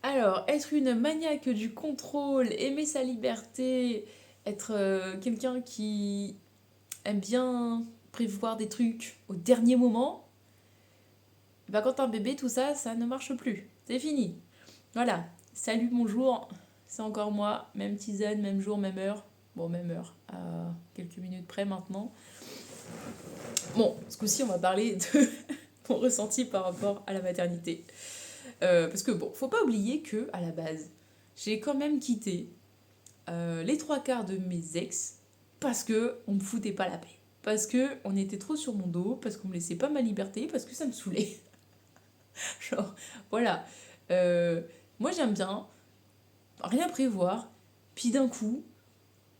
Alors, être une maniaque du contrôle, aimer sa liberté, être quelqu'un qui aime bien prévoir des trucs au dernier moment, bah quand t'as un bébé, tout ça, ça ne marche plus. C'est fini. Voilà. Salut, bonjour. C'est encore moi. Même tisane, même jour, même heure. Bon, même heure. À quelques minutes près maintenant. Bon, ce coup-ci, on va parler de mon ressenti par rapport à la maternité. Parce que bon, faut pas oublier que à la base, j'ai quand même quitté les trois quarts de mes ex parce que on me foutait pas la paix. Parce que on était trop sur mon dos, parce qu'on me laissait pas ma liberté, parce que ça me saoulait. Genre, voilà. Euh, Moi j'aime bien rien prévoir, puis d'un coup,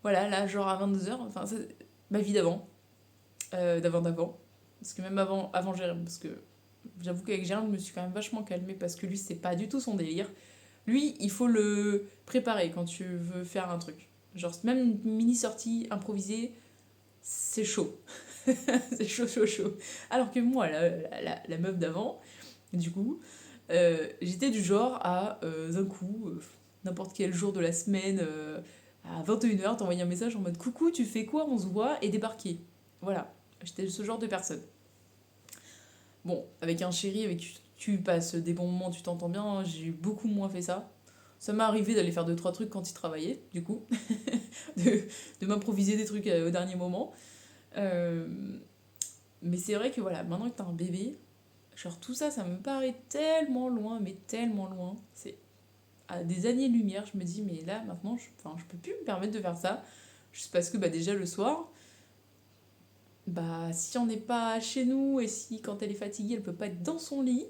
voilà, là, genre à 22 heures enfin, ma vie d'avant, d'avant. Parce que même avant Jérôme, parce que j'avoue qu'avec Jérôme, je me suis quand même vachement calmée parce que lui, c'est pas du tout son délire. Lui, il faut le préparer quand tu veux faire un truc. Genre, même une mini sortie improvisée, c'est chaud. C'est chaud, chaud, chaud. Alors que moi, la meuf d'avant, du coup, j'étais du genre à, d'un coup, n'importe quel jour de la semaine, à 21 heures t'envoyer un message en mode coucou, tu fais quoi, on se voit, et débarquer. Voilà. J'étais ce genre de personne. Bon, avec un chéri avec qui tu passes des bons moments, tu t'entends bien, j'ai beaucoup moins fait ça. Ça m'est arrivé d'aller faire deux trois trucs quand il travaillait, du coup, de, de m'improviser des trucs au dernier moment. Euh, mais c'est vrai que voilà, maintenant que t'as un bébé, genre tout ça, ça me paraît tellement loin, mais tellement loin. C'est à des années-lumière, je me dis, mais là, maintenant, enfin, je peux plus me permettre de faire ça. Juste parce que bah, déjà le soir, bah, si on n'est pas chez nous et si quand elle est fatiguée, elle peut pas être dans son lit,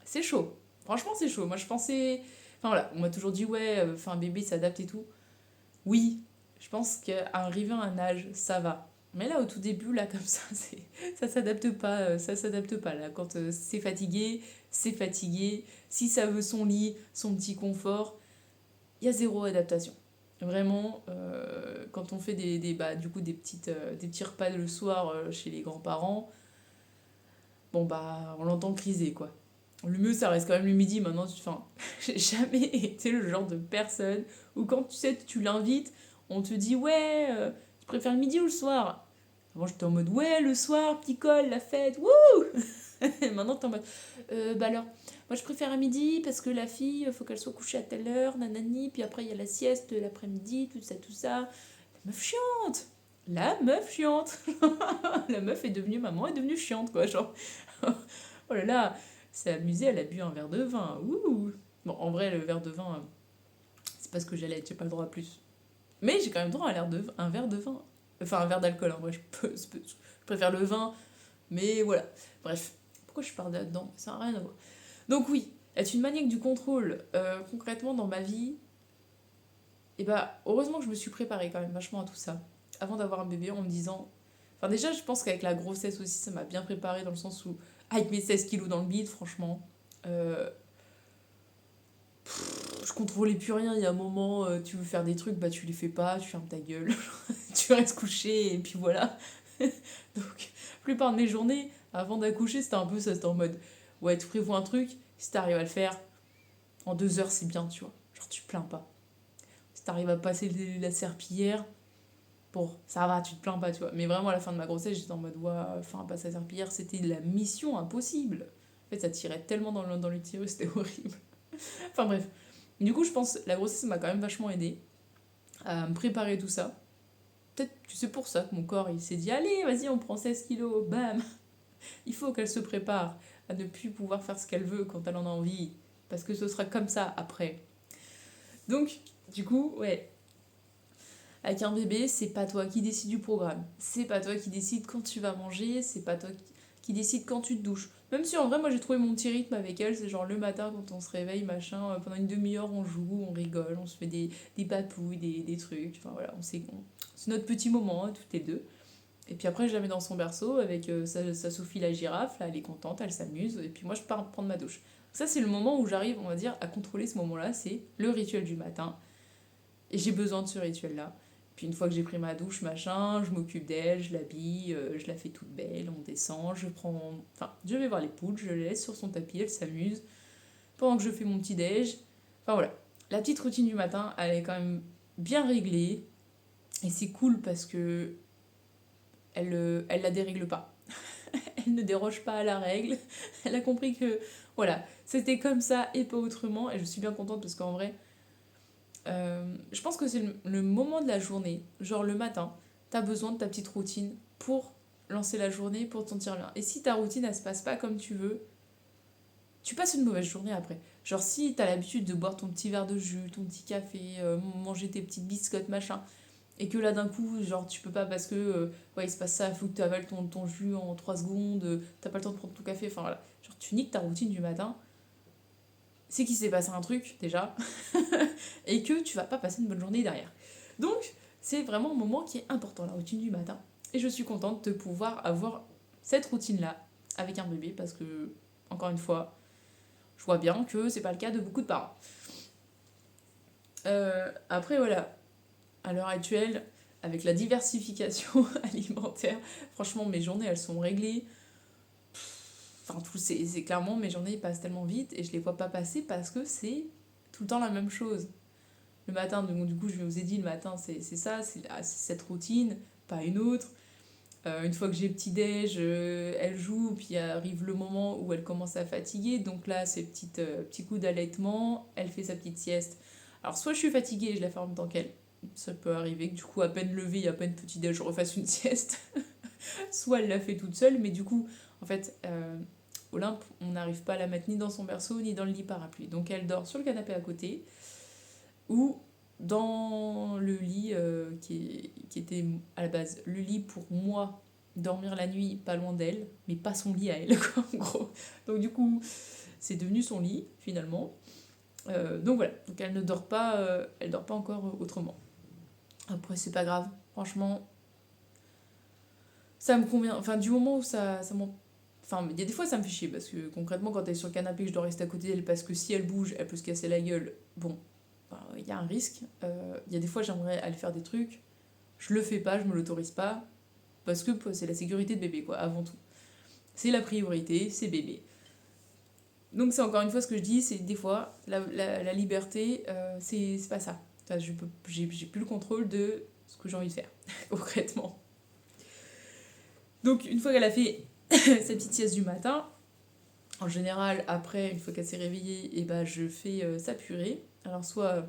c'est chaud. Franchement, c'est chaud. Moi, je pensais. Enfin voilà, on m'a toujours dit, ouais, enfin, un bébé s'adapte et tout. Oui, je pense qu'à arriver à un âge, ça va. Mais là, au tout début, là, comme ça, ça s'adapte pas, ça s'adapte pas. Là, quand c'est fatigué, c'est fatigué. Si ça veut son lit, son petit confort, il y a zéro adaptation. Vraiment, quand on fait bah, du coup, des petits repas le soir chez les grands-parents, bon, bah, on l'entend criser, quoi. Le mieux, ça reste quand même le midi. Maintenant, enfin, j'ai jamais été le genre de personne où quand tu sais, tu l'invites, on te dit ouais, tu préfères le midi ou le soir. Avant, j'étais en mode ouais, le soir, petit col, la fête, wouh. Et maintenant, t'es en mode bah alors, moi je préfère à midi parce que la fille, faut qu'elle soit couchée à telle heure, nanani, puis après il y a la sieste de l'après-midi, tout ça, tout ça. La meuf chiante. La meuf chiante. La meuf est devenue maman, est devenue chiante, quoi. Genre, oh là là, c'est amusé, elle a bu un verre de vin. Ouh. Bon, en vrai, le verre de vin, c'est pas ce que j'allais être, j'ai pas le droit à plus. Mais j'ai quand même droit à un verre de vin. Enfin, un verre d'alcool, en vrai, je préfère le vin, mais voilà. Bref, pourquoi je parle là-dedans? Ça n'a rien à voir. Donc oui, être une maniaque du contrôle, concrètement dans ma vie, et bah heureusement que je me suis préparée quand même vachement à tout ça. Avant d'avoir un bébé, en me disant... Enfin déjà, je pense qu'avec la grossesse aussi, ça m'a bien préparée dans le sens où, avec mes 16 kilos dans le bide, franchement, euh, je contrôlais plus rien. Il y a un moment, tu veux faire des trucs, bah tu les fais pas, tu fermes ta gueule, tu restes couché et puis voilà. Donc, la plupart de mes journées, avant d'accoucher, c'était un peu ça, c'était en mode, ouais, tu prévois un truc, si t'arrives à le faire, en 2 heures, c'est bien, tu vois. Genre, tu te plains pas. Si t'arrives à passer la serpillière, bon, ça va, tu te plains pas, tu vois. Mais vraiment, à la fin de ma grossesse, j'étais en mode, ouais, enfin, passer la serpillière, c'était la mission impossible. En fait, ça tirait tellement dans l'utérus, c'était horrible. Enfin bref. Du coup, je pense que la grossesse m'a quand même vachement aidé à me préparer tout ça. Peut-être que c'est pour ça que mon corps, il s'est dit, allez, vas-y, on prend 16 kilos, bam. Il faut qu'elle se prépare à ne plus pouvoir faire ce qu'elle veut quand elle en a envie. Parce que ce sera comme ça après. Donc, du coup, ouais, avec un bébé, c'est pas toi qui décide du programme. C'est pas toi qui décide quand tu vas manger. C'est pas toi qui décide quand tu te douches. Même si en vrai, moi j'ai trouvé mon petit rythme avec elle. C'est genre le matin quand on se réveille, machin. Pendant une demi-heure, on joue, on rigole, on se fait des papouilles, des trucs. Enfin voilà, c'est notre petit moment, hein, toutes les deux. Et puis après, je la mets dans son berceau avec sa Sophie la girafe. Là, elle est contente, elle s'amuse. Et puis moi, je pars prendre ma douche. Ça, c'est le moment où j'arrive, on va dire, à contrôler ce moment-là. C'est le rituel du matin. Et j'ai besoin de ce rituel-là. Puis une fois que j'ai pris ma douche, machin, je m'occupe d'elle, je l'habille, je la fais toute belle, on descend, je prends... Enfin, je vais voir les poules, je la laisse sur son tapis, elle s'amuse. pendant que je fais mon petit déj. Enfin voilà, la petite routine du matin, elle est quand même bien réglée. Et c'est cool parce que elle la dérègle pas. Elle ne déroge pas à la règle. Elle a compris que voilà, c'était comme ça et pas autrement. Et je suis bien contente parce qu'en vrai, je pense que c'est le moment de la journée, genre le matin, t'as besoin de ta petite routine pour lancer la journée, pour te sentir bien. Et si ta routine, elle se passe pas comme tu veux, tu passes une mauvaise journée après. Genre si t'as l'habitude de boire ton petit verre de jus, ton petit café, manger tes petites biscottes, machin, et que là d'un coup, genre tu peux pas parce que ouais, il se passe ça, faut que tu avales ton jus en 3 secondes, t'as pas le temps de prendre ton café, enfin voilà. Genre tu niques ta routine du matin, c'est qu'il s'est passé un truc déjà, et que tu vas pas passer une bonne journée derrière. Donc, c'est vraiment un moment qui est important, la routine du matin. Et je suis contente de pouvoir avoir cette routine-là avec un bébé, parce que, encore une fois, je vois bien que c'est pas le cas de beaucoup de parents. Après, voilà, à l'heure actuelle, avec la diversification alimentaire, franchement, mes journées, elles sont réglées. Enfin, c'est clairement, mes journées passent tellement vite et je les vois pas passer parce que c'est tout le temps la même chose. Le matin, du coup, je vous ai dit, le matin, c'est ça, c'est cette routine, pas une autre. Une fois que j'ai petit-déj, elle joue, puis arrive le moment où elle commence à fatiguer. Donc là, c'est petits coups d'allaitement, elle fait sa petite sieste. Alors, soit je suis fatiguée et je la fais en même temps qu'elle. Ça peut arriver que du coup, à peine levée, à peine petit-déj, je refasse une sieste. Soit elle la fait toute seule, mais du coup, en fait, Olympe, on n'arrive pas à la mettre ni dans son berceau, ni dans le lit parapluie. Donc elle dort sur le canapé à côté ou dans le lit qui était à la base le lit pour moi dormir la nuit pas loin d'elle, mais pas son lit à elle, quoi, en gros. Donc du coup, c'est devenu son lit, finalement. Donc voilà, donc elle dort pas encore autrement. Après, c'est pas grave, franchement, ça me convient. Enfin, du moment où ça m'en... Enfin, il y a des fois, ça me fait chier, parce que concrètement, quand elle est sur le canapé, je dois rester à côté d'elle, parce que si elle bouge, elle peut se casser la gueule. Bon, il y a un risque. Il y a des fois, j'aimerais aller faire des trucs. Je le fais pas, je me l'autorise pas. Parce que c'est la sécurité de bébé, quoi, avant tout. C'est la priorité, c'est bébé. Donc, c'est encore une fois ce que je dis, c'est des fois, la liberté, c'est pas ça. Enfin, j'ai plus le contrôle de ce que j'ai envie de faire, concrètement. Donc, une fois qu'elle a fait sa petite sieste du matin, en général, après, une fois qu'elle s'est réveillée, et ben, je fais sa purée. Alors, soit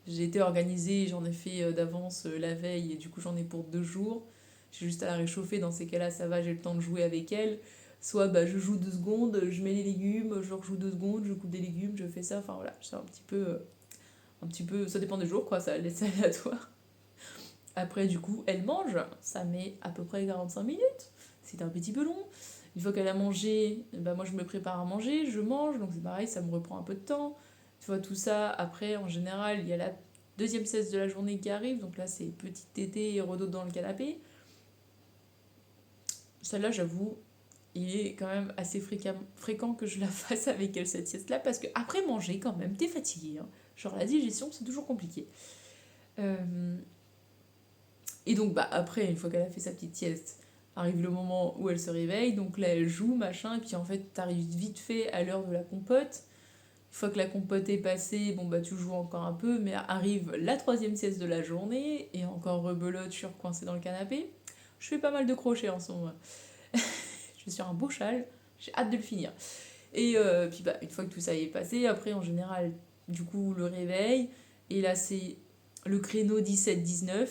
j'ai été organisée, j'en ai fait d'avance la veille et du coup j'en ai pour 2 jours. J'ai juste à la réchauffer, dans ces cas-là ça va, j'ai le temps de jouer avec elle. Soit bah, je joue 2 secondes, je mets les légumes, je rejoue 2 secondes, je coupe des légumes, je fais ça, enfin voilà, c'est un petit peu, ça dépend des jours quoi, ça laisse aléatoire. Après du coup elle mange, ça met à peu près 45 minutes, c'est un petit peu long. Une fois qu'elle a mangé, bah moi je me prépare à manger, je mange, donc c'est pareil, ça me reprend un peu de temps. Tu vois, tout ça, après, en général, il y a la deuxième sieste de la journée qui arrive, donc là, c'est petite tétée et redoute dans le canapé. Celle-là, j'avoue, il est quand même assez fréquent que je la fasse avec elle, cette sieste-là, parce que après manger, quand même, t'es fatigué. Hein. Genre, la digestion, c'est toujours compliqué. Et donc, bah, après, une fois qu'elle a fait sa petite sieste, arrive le moment où elle se réveille, donc là, elle joue, machin, et puis en fait, t'arrives vite fait à l'heure de la compote. Une fois que la compote est passée, bon bah tu joues encore un peu, mais arrive la troisième sieste de la journée, et encore rebelote, je suis recoincée dans le canapé. Je fais pas mal de crochets en ce moment. Je suis sur un beau châle, j'ai hâte de le finir. Et puis bah, une fois que tout ça est passé, après en général, du coup, le réveil, et là c'est le créneau 17-19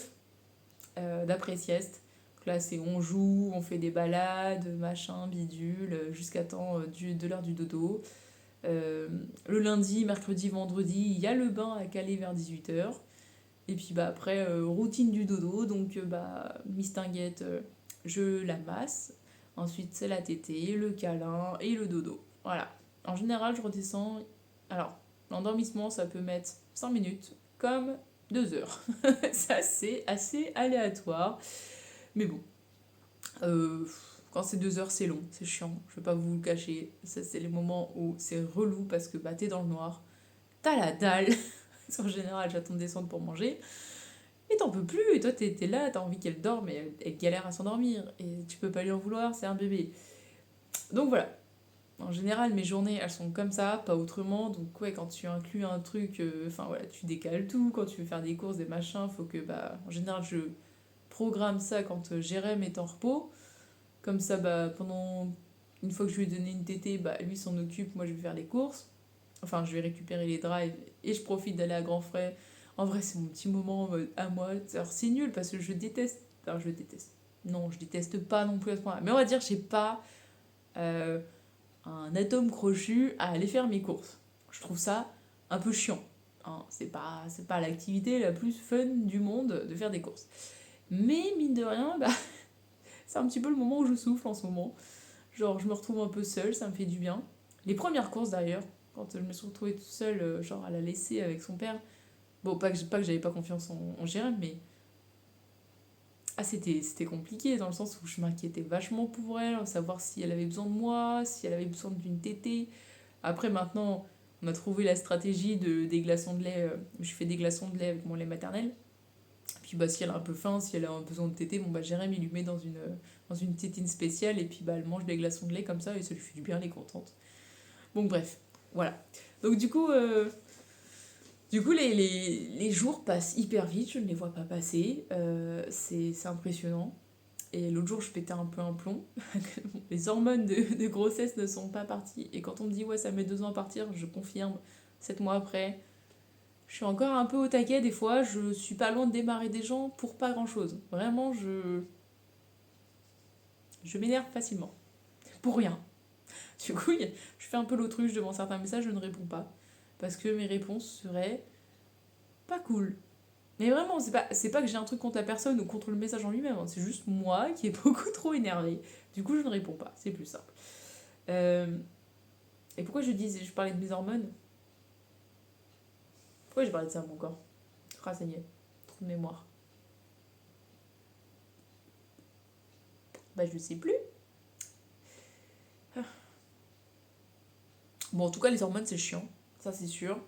d'après-sieste. Donc là c'est on joue, on fait des balades, machin, bidule, jusqu'à temps de l'heure du dodo. Le lundi, mercredi, vendredi, il y a le bain à caler vers 18h. Et puis bah, après, routine du dodo, donc bah, mistinguette, je la masse. Ensuite, c'est la tétée, le câlin et le dodo. Voilà. En général, je redescends. Alors, l'endormissement, ça peut mettre 5 minutes, comme 2 heures. Ça, c'est assez aléatoire. Mais bon. Quand c'est 2 heures, c'est long, c'est chiant, je vais pas vous le cacher. Ça, c'est les moments où c'est relou parce que bah, t'es dans le noir, t'as la dalle. En général, j'attends de descendre pour manger. Et t'en peux plus, et toi t'es là, t'as envie qu'elle dorme, mais elle galère à s'endormir. Et tu peux pas lui en vouloir, c'est un bébé. Donc voilà. En général, mes journées, elles sont comme ça, pas autrement. Donc, ouais, quand tu inclus un truc, enfin voilà, tu décales tout. Quand tu veux faire des courses, des machins, faut que, bah, en général, je programme ça quand Jérém est en repos. Comme ça, bah, pendant une fois que je lui ai donné une tétée, bah, lui s'en occupe, moi je vais faire les courses. Enfin, je vais récupérer les drives et je profite d'aller à grands frais. En vrai, c'est mon petit moment en mode à moi. Alors, c'est nul parce que je déteste. Alors, je déteste. Non, je déteste pas non plus à ce point-là. Mais on va dire, j'ai pas euh, un atome crochu à aller faire mes courses. Je trouve ça un peu chiant. Hein. C'est pas l'activité la plus fun du monde de faire des courses. Mais mine de rien, bah, c'est un petit peu le moment où je souffle en ce moment. Genre, je me retrouve un peu seule, ça me fait du bien. Les premières courses d'ailleurs, quand je me suis retrouvée toute seule, genre à la laisser avec son père. Bon, pas que j'avais pas confiance en Jérém, mais. Ah, c'était compliqué dans le sens où je m'inquiétais vachement pour elle, savoir si elle avait besoin de moi, si elle avait besoin d'une tétée. Après, maintenant, on a trouvé la stratégie des glaçons de lait. Je fais des glaçons de lait avec mon lait maternel. Puis bah, si elle a un peu faim, si elle a besoin de tétée, bon bah Jérém il lui met dans une tétine spéciale et puis bah elle mange des glaçons de lait comme ça et ça lui fait du bien, elle est contente. Bon bref, voilà. Donc du coup les jours passent hyper vite, je ne les vois pas passer, c'est impressionnant. Et l'autre jour je pétais un peu un plomb, les hormones de grossesse ne sont pas parties et quand on me dit ouais ça met 2 ans à partir, je confirme, 7 mois après, je suis encore un peu au taquet des fois, je suis pas loin de démarrer des gens pour pas grand chose. Vraiment, je m'énerve facilement. Pour rien. Du coup, je fais un peu l'autruche devant certains messages, je ne réponds pas. Parce que mes réponses seraient pas cool. Mais vraiment, c'est pas que j'ai un truc contre la personne ou contre le message en lui-même, hein, c'est juste moi qui est beaucoup trop énervée. Du coup, je ne réponds pas, c'est plus simple. Euh, et pourquoi je parlais de mes hormones? Pourquoi j'ai parlé de ça encore? Ah, ça y est, trop de mémoire. Bah, je sais plus. Bon, en tout cas, les hormones, c'est chiant, ça c'est sûr.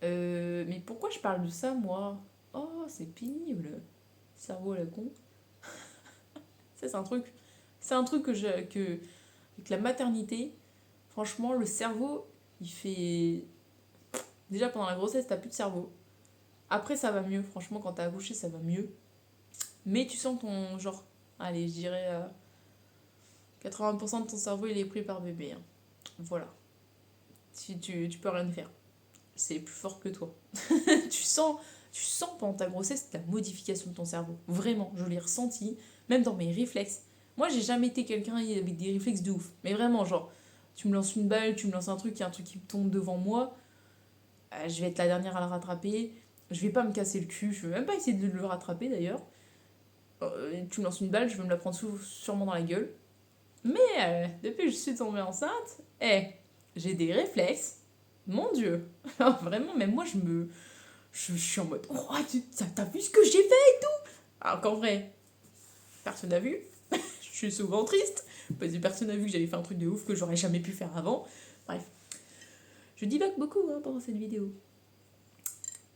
Mais pourquoi je parle de ça, moi? Oh, c'est pénible. Cerveau à la con. Ça, c'est un truc avec la maternité, franchement, le cerveau, il fait. Déjà pendant la grossesse, t'as plus de cerveau. Après, ça va mieux. Franchement, quand t'as accouché, ça va mieux. Mais tu sens ton genre. Allez, je dirais 80% de ton cerveau, il est pris par bébé. Hein. Voilà. Si tu peux rien faire. C'est plus fort que toi. tu sens, tu sens pendant ta grossesse la modification de ton cerveau. Vraiment, je l'ai ressenti, même dans mes réflexes. Moi, j'ai jamais été quelqu'un avec des réflexes de ouf. Mais vraiment, genre, tu me lances une balle, tu me lances un truc, il y a un truc qui tombe devant moi, je vais être la dernière à le rattraper. Je vais pas me casser le cul, je vais même pas essayer de le rattraper d'ailleurs. Tu me lances une balle, je vais me la prendre sûrement dans la gueule. Mais depuis que je suis tombée enceinte, j'ai des réflexes. Mon Dieu. Vraiment, même moi, je suis en mode, oh, t'as vu ce que j'ai fait? Alors qu'en vrai, personne n'a vu. Je suis souvent triste. Parce que personne n'a vu que j'avais fait un truc de ouf que j'aurais jamais pu faire avant. Bref. Je divague beaucoup hein, pendant cette vidéo.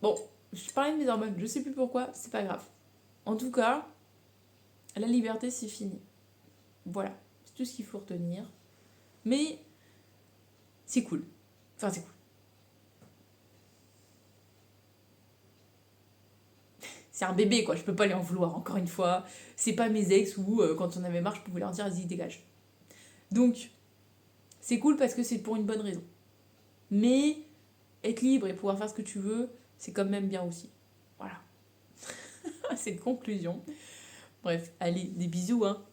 Bon, je parlais de mes hormones. Je sais plus pourquoi, c'est pas grave. En tout cas, la liberté, c'est fini. Voilà. C'est tout ce qu'il faut retenir. Mais c'est cool. Enfin, c'est cool. C'est un bébé, quoi. Je peux pas lui en vouloir, encore une fois. C'est pas mes ex où, quand on avait marre, je pouvais leur dire, vas-y, dégage. Donc, c'est cool parce que c'est pour une bonne raison. Mais être libre et pouvoir faire ce que tu veux, c'est quand même bien aussi. Voilà. C'est une conclusion. Bref, allez, des bisous, hein.